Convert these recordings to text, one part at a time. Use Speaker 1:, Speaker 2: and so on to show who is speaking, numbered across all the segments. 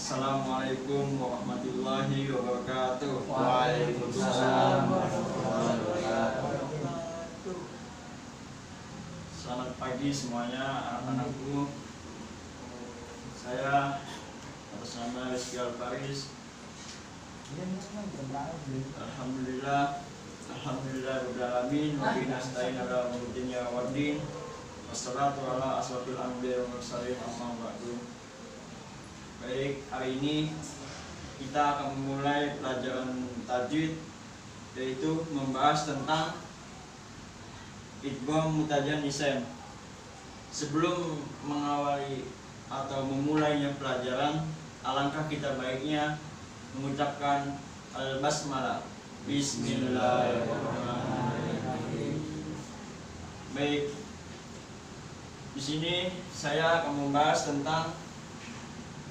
Speaker 1: Assalamualaikum warahmatullahi wabarakatuh.
Speaker 2: Waalaikumsalam warahmatullahi wabarakatuh.
Speaker 1: Selamat pagi semuanya anak-anakku. Saya atas nama Rizky Alfaris. Alhamdulillah rabbil alamin wa bihi nasta'in ala umuri dunya waddin. Wassalatu ala asrofil anbiya'i wal mursalin amma ba'du. Baik, hari ini kita akan memulai pelajaran tajwid, yaitu membahas tentang idgham mutajannisain. Sebelum mengawali atau memulainya pelajaran, alangkah kita baiknya mengucapkan al-basmalah. Bismillahirrahmanirrahim. Baik, di sini saya akan membahas tentang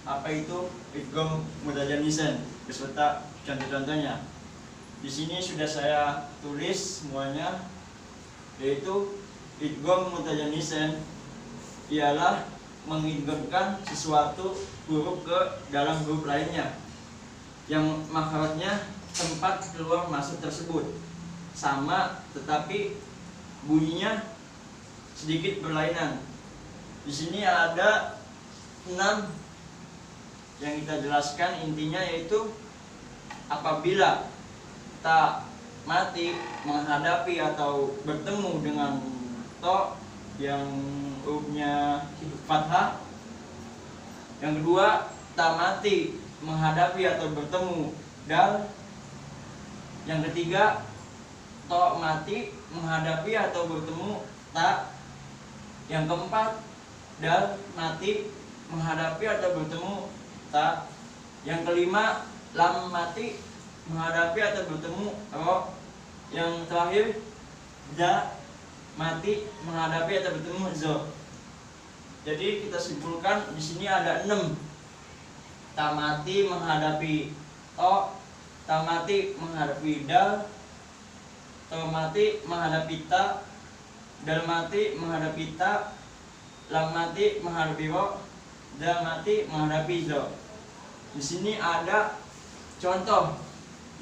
Speaker 1: apa itu idgham mutajannisain beserta contoh-contohnya. Di sini sudah saya tulis semuanya, yaitu idgham mutajannisain ialah mengidghamkan sesuatu huruf ke dalam huruf lainnya yang makhrajnya tempat keluar masuk tersebut sama, tetapi bunyinya sedikit berlainan. Di sini ada 6 yang kita jelaskan, intinya yaitu apabila ta mati menghadapi atau bertemu dengan to yang hurufnya fathah. Yang kedua, ta mati menghadapi atau bertemu dal. Yang ketiga, to mati menghadapi atau bertemu ta. Yang keempat, dal mati menghadapi atau bertemu ta. Yang kelima, lam mati menghadapi atau bertemu ro. Yang terakhir, ja mati menghadapi atau bertemu zo. Jadi kita simpulkan di sini ada 6. Ta mati menghadapi to, ta mati menghadapi dal, to mati menghadapi ta, dal mati menghadapi ta, lam mati menghadapi ro, dal mati menghadapi zo. Di sini ada contoh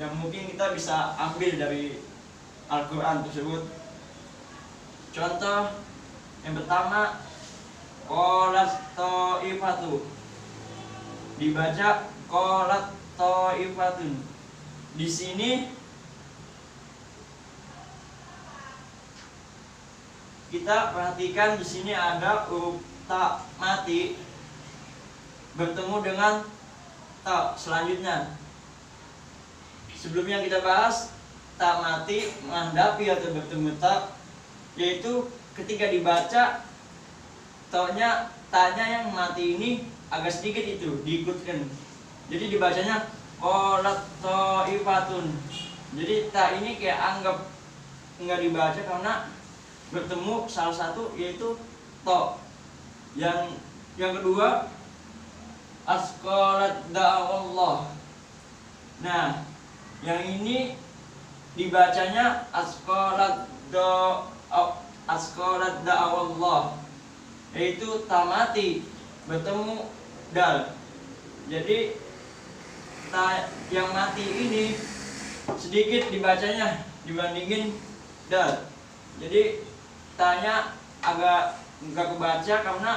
Speaker 1: yang mungkin kita bisa ambil dari Al-Quran tersebut. Contoh yang pertama, qalat ta'ifatu, dibaca qalat ta'ifatun. Di sini kita perhatikan, di sini ada huruf ta mati bertemu dengan ta selanjutnya. Sebelumnya kita bahas ta mati menghadapi atau bertemu ta, yaitu ketika dibaca tanya yang mati ini agak sedikit itu diikutkan. Jadi dibacanya qalat ta'ifatun. Jadi ta ini kayak anggap enggak dibaca karena bertemu salah satu, yaitu to. Yang kedua, asqalat da'awallah. Nah, yang ini dibacanya asqalat da'awallah, yaitu tamati bertemu dal. Jadi ta yang mati ini sedikit dibacanya dibandingin dal. Jadi tanya agak enggak kebaca karena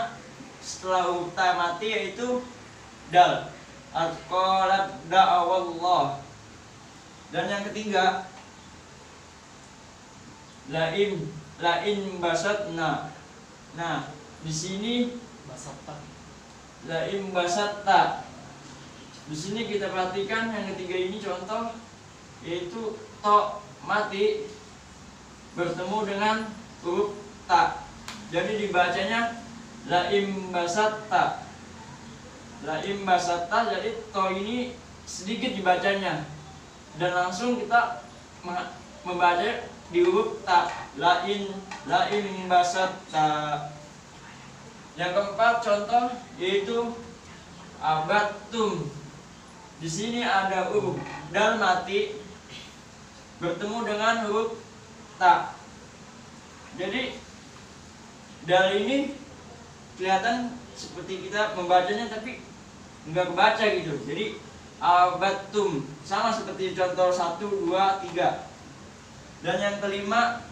Speaker 1: setelah huruf ta mati yaitu dal. Asqalat da'awallah. Dan yang ketiga, lain basatna. Nah, di sini lain basatta. Di sini kita perhatikan yang ketiga ini contoh, yaitu to mati bertemu dengan huruf ta. Jadi dibacanya lain basatta. Lain basatta, jadi to ini sedikit dibacanya dan langsung kita membaca di huruf ta, lain basatta. Yang keempat contoh yaitu abattum. Di sini ada huruf dal mati bertemu dengan huruf ta. Jadi dal ini kelihatan seperti kita membacanya, tapi nggak kebaca gitu. Jadi abatum sama seperti contoh 1, 2, 3. Dan yang kelima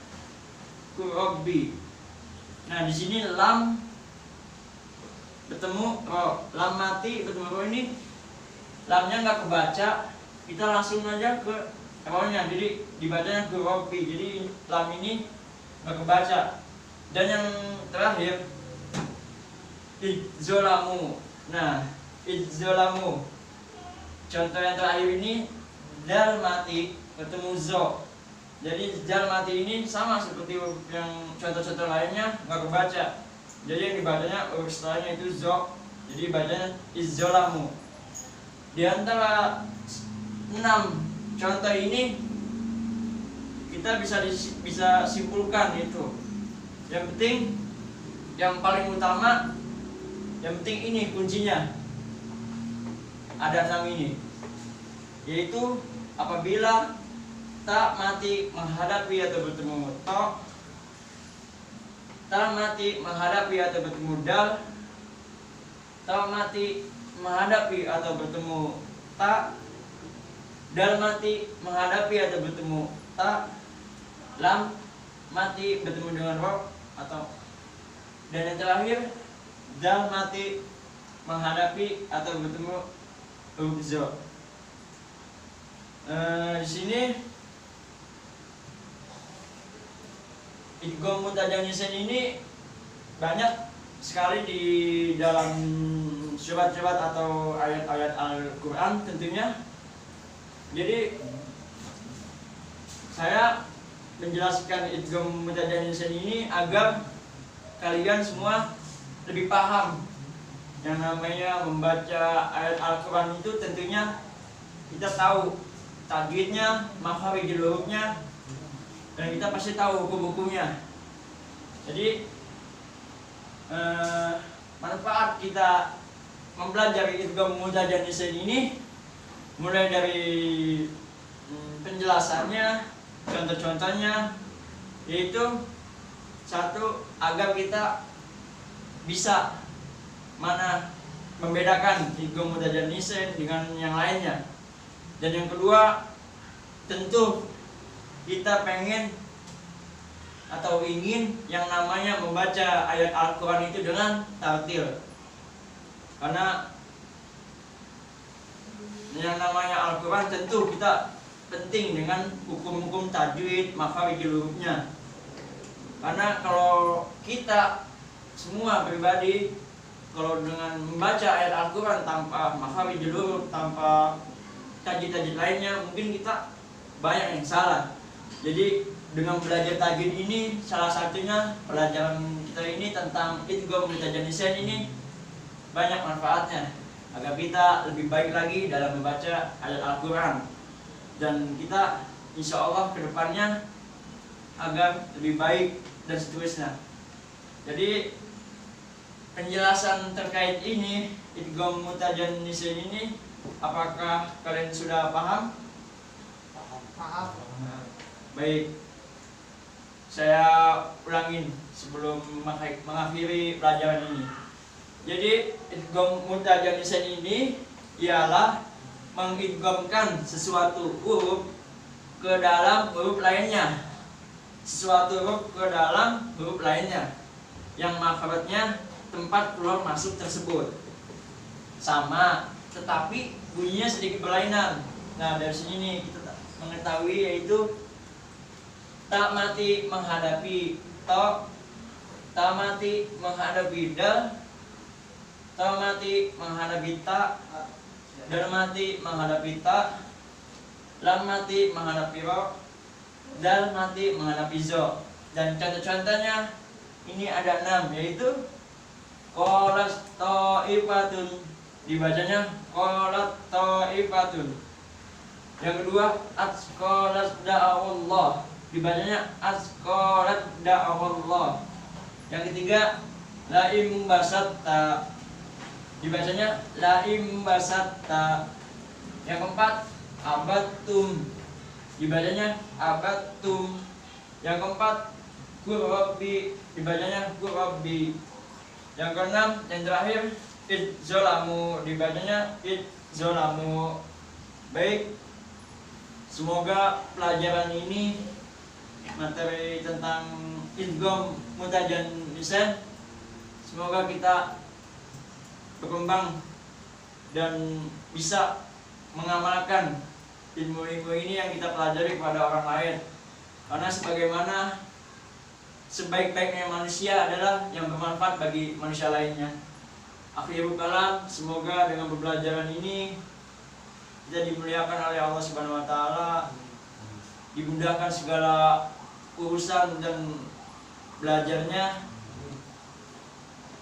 Speaker 1: kurobi. Nah di sini lam bertemu ro, lam mati bertemu ro, ini lamnya nggak kebaca, kita langsung aja ke ro-nya, jadi dibacanya kurobi. Jadi lam ini nggak kebaca. Dan yang terakhir idzolamu. Nah idzolamu, contoh yang terakhir ini dal mati bertemu zo. Jadi dal mati ini sama seperti yang contoh-contoh lainnya nggak kebaca. Jadi yang dibacanya huruf setelahnya itu zo. Jadi bacanya idzolamu. Di antara 6 contoh ini kita bisa simpulkan itu. Yang penting, yang paling utama, yang penting ini kuncinya. Ada 6 ini, yaitu apabila ta mati menghadapi atau bertemu to, ta mati menghadapi atau bertemu dal, ta mati menghadapi atau bertemu ta, dal mati menghadapi atau bertemu ta, lam mati bertemu dengan ro atau, dan yang terakhir dal mati menghadapi atau bertemu huruf zo. Di sini idgham mutajannisain ini banyak sekali di dalam surat-surat atau ayat-ayat Al-Quran tentunya. Jadi saya menjelaskan idgham mutajannisain ini agar kalian semua lebih paham. Yang namanya membaca ayat Al-Quran itu tentunya kita tahu tajwidnya, makharijul hurufnya, dan kita pasti tahu hukum-hukumnya. Jadi manfaat kita mempelajari idgham mutajannisain ini mulai dari penjelasannya, contoh-contohnya, yaitu satu, agar kita bisa membedakan idgham mutajannisain dengan yang lainnya. Dan yang kedua, tentu kita pengen atau ingin yang namanya membaca ayat Al-Quran itu dengan tartil. Karena yang namanya Al-Quran tentu kita penting dengan hukum-hukum tajwid, makharijul hurufnya. Karena kalau kita semua pribadi, kalau dengan membaca ayat Al-Quran tanpa makharijul huruf, tanpa tajwid-tajwid lainnya, mungkin kita banyak yang salah. Jadi dengan belajar tajwid ini, salah satunya pelajaran kita ini tentang idgham mutajannisain ini banyak manfaatnya, agar kita lebih baik lagi dalam membaca ayat Al-Quran. Dan kita insya Allah kedepannya agar lebih baik dan seterusnya. Jadi penjelasan terkait ini, idgham mutajannisain ini, apakah kalian sudah paham?
Speaker 3: Paham.
Speaker 1: Baik, saya ulangin sebelum mengakhiri pelajaran ini. Jadi idgham mutajannisain ini ialah mengidghamkan sesuatu huruf ke dalam huruf lainnya, sesuatu huruf ke dalam huruf lainnya yang makhrajnya tempat keluar masuk tersebut sama, tetapi bunyinya sedikit berlainan. Nah dari sini nih kita mengetahui, yaitu ta mati menghadapi to, ta mati menghadapi dal, ta mati menghadapi ta, dal mati menghadapi ta, lam mati menghadapi ro, dal mati menghadapi zo. Dan contoh-contohnya ini ada 6, yaitu qalat ta'ifatun, dibacanya qalat ta'ifatun. Yang kedua asqalat da'awallah, dibacanya asqalat da'awallah. Yang ketiga laim basatta, dibacanya laim basatta. Yang keempat abattum, dibacanya abattum. Yang keempat qurabbi, dibacanya qurabbi. Yang keenam, yang terakhir idzolamu, dibacanya idzolamu. Baik, semoga pelajaran ini, materi tentang idgham mutajannisain, semoga kita berkembang dan bisa mengamalkan ilmu-ilmu ini yang kita pelajari kepada orang lain. Karena sebagaimana sebaik-baiknya manusia adalah yang bermanfaat bagi manusia lainnya. Akhirul kalam, semoga dengan pembelajaran ini kita dimuliakan oleh Allah Subhanahu wa taala, dimudahkan segala urusan dan belajarnya,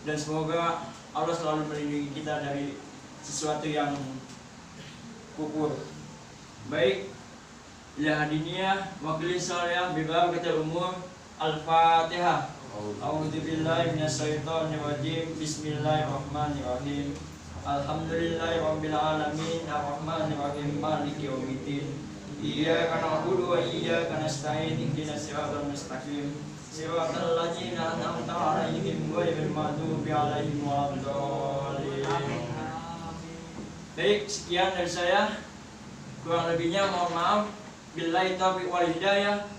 Speaker 1: dan semoga Allah selalu melindungi kita dari sesuatu yang kufur. Baik, ila hadiniyah wakil salih bibab kata umur. Al-Fatihah. A'udzubillahi minasyaitonir rajim. Bismillahirrahmanirrahim. Alhamdulillahirabbil alamin, arrahmanir rahim, maliki yaumiddin. Iyyaka na'budu wa iyyaka nasta'in. Ihdinas siratal mustaqim. Siratal ladzina an'amta 'alaihim ghairil maghdubi 'alaihim waladdallin. Baik, sekian dari saya. Kurang lebihnya mohon maaf. Billahi taufiq wal hidayah.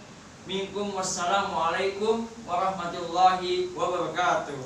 Speaker 1: Minkum wassalamualaikum warahmatullahi wabarakatuh.